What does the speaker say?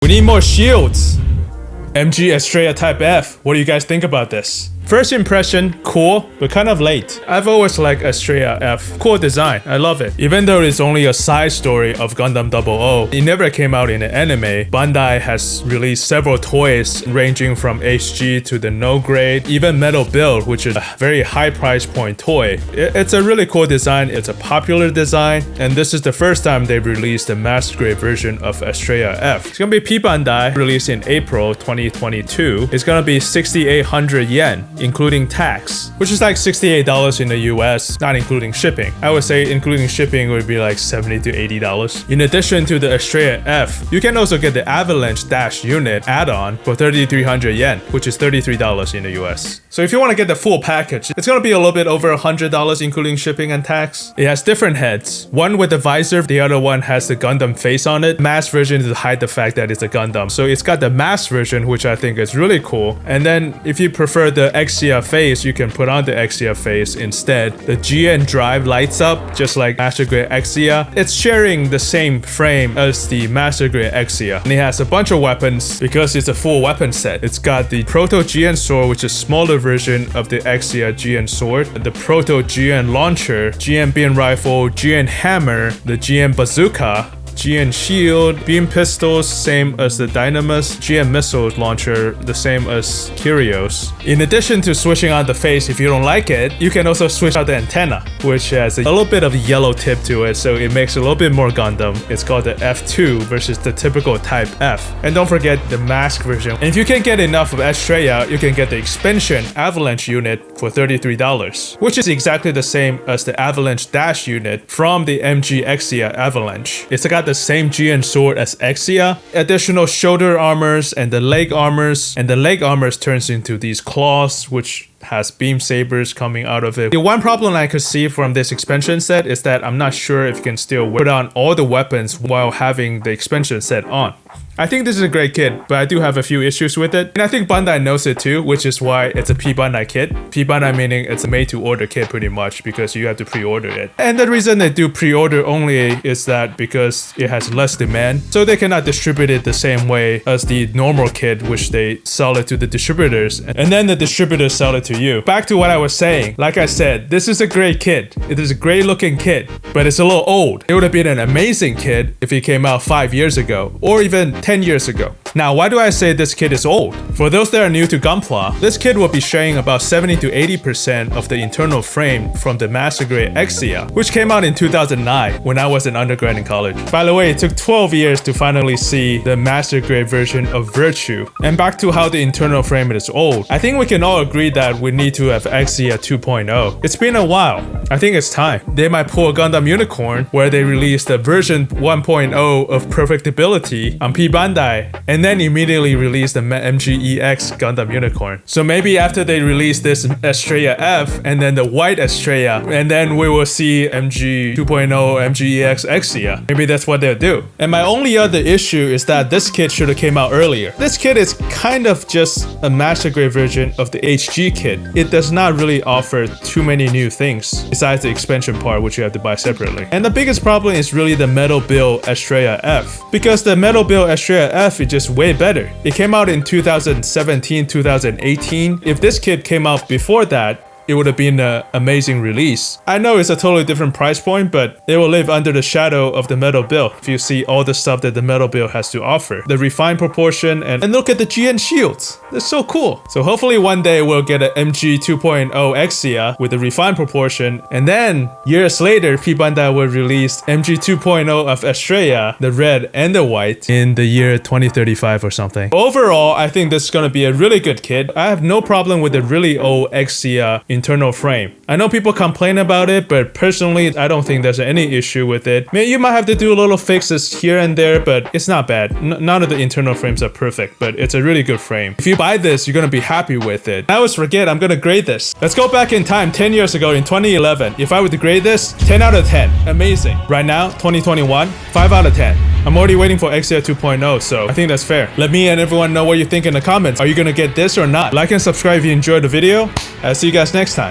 We need more shields. MG Astrea Type F. What do you guys think about this? First impression, cool, but kind of late. I've always liked Astrea F. Cool design, I love it. Even though it's only a side story of Gundam 00, it never came out in an anime. Bandai has released several toys ranging from HG to the no grade, even Metal Build, which is a very high price point toy. It's a really cool design, it's a popular design, and this is the first time they've released a master grade version of Astrea F. It's gonna be P Bandai, released in April 2022. It's gonna be 6,800 yen. Including tax, which is like $68 in the US, not including shipping. I would say including shipping would be like $70 to $80. In addition to the Astrea F, you can also get the Avalanche Dash unit add-on for 3,300 yen, which is $33 in the US. So if you want to get the full package, it's gonna be a little bit over $100 including shipping and tax. It has different heads, one with the visor, the other one has the Gundam face on it. Mass version is to hide the fact that it's a Gundam. So it's got the mass version, which I think is really cool. And then if you prefer the Exia face, you can put on the Exia face instead. The GN drive lights up just like Master Grade Exia. It's sharing the same frame as the Master Grade Exia. And it has a bunch of weapons because it's a full weapon set. It's got the Proto GN sword, which is a smaller version of the Exia GN sword, the Proto GN launcher, GN beam rifle, GN hammer, the GN bazooka, GN shield, beam pistols, same as the Dynamis, GN missile launcher, the same as Kyrios. In addition to switching on the face, if you don't like it, you can also switch out the antenna, which has a little bit of yellow tip to it, so it makes it a little bit more Gundam. It's called the F2 versus the typical Type F. And don't forget the mask version. And if you can't get enough of Astrea, you can get the expansion Avalanche unit for $33, which is exactly the same as the Avalanche Dash unit from the MG Exia Avalanche. It's got the same GN sword as Exia, additional shoulder armors and the leg armors, and the leg armors turns into these claws, which has beam sabers coming out of it. The one problem I could see from this expansion set is that I'm not sure if you can still put on all the weapons while having the expansion set on. I think this is a great kit, but I do have a few issues with it. And I think Bandai knows it too, which is why it's a P Bandai kit. P Bandai meaning it's a made to order kit pretty much because you have to pre-order it. And the reason they do pre-order only is that because it has less demand. So they cannot distribute it the same way as the normal kit, which they sell it to the distributors. And then the distributors sell it to you. Back to what I was saying. Like I said, this is a great kit. It is a great looking kit, but it's a little old. It would have been an amazing kit if it came out 5 years ago or even 10 years ago. Now, why do I say this kit is old? For those that are new to Gunpla, this kit will be sharing about 70 to 80% of the internal frame from the Master Grade Exia, which came out in 2009 when I was an undergrad in college. By the way, it took 12 years to finally see the Master Grade version of Virtue. And back to how the internal frame is old, I think we can all agree that we need to have Exia 2.0. It's been a while. I think it's time. They might pull a Gundam Unicorn where they released the version 1.0 of Perfectibility on P Bandai and then immediately release the MGEX Gundam Unicorn. So maybe after they release this Astrea F and then the white Astrea, and then we will see MG 2.0 MGEX Exia. Maybe that's what they'll do. And my only other issue is that this kit should have came out earlier. This kit is kind of just a master grade version of the HG kit. It does not really offer too many new things besides the expansion part, which you have to buy separately. And the biggest problem is really the metal build Astrea F, because the metal build Astrea F is just way better. It came out in 2017, 2018. If this kit came out before that, it would have been an amazing release. I know it's a totally different price point, but it will live under the shadow of the metal build if you see all the stuff that the metal build has to offer. The refined proportion and look at the GN shields. They're so cool. So hopefully one day we'll get an MG 2.0 Exia with the refined proportion, and then years later P Bandai will release MG 2.0 of Astrea, the red and the white, in the year 2035 or something. Overall, I think this is gonna be a really good kit. I have no problem with the really old Exia internal frame. I know people complain about it, but personally, I don't think there's any issue with it. You might have to do little fixes here and there, but it's not bad. None of the internal frames are perfect, but it's a really good frame. If you buy this, you're gonna be happy with it. I always forget, I'm gonna grade this. Let's go back in time 10 years ago in 2011. If I were to grade this, 10 out of 10. Amazing. Right now, 2021, 5 out of 10. I'm already waiting for Exia 2.0, so I think that's fair. Let me and everyone know what you think in the comments. Are you gonna get this or not? Like and subscribe if you enjoyed the video. I'll see you guys next time.